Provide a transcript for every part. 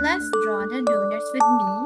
let's draw the donuts with me.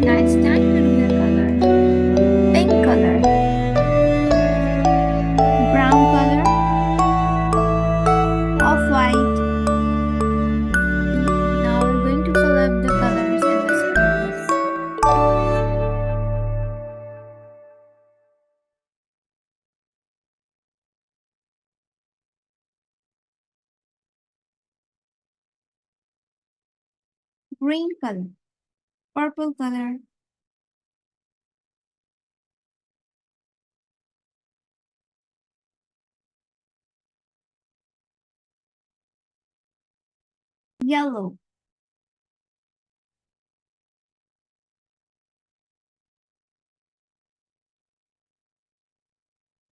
Now it's time to do the color. Pink color, brown color, off-white. Now we're going to fill up the colors in the space. Green color, purple color, yellow,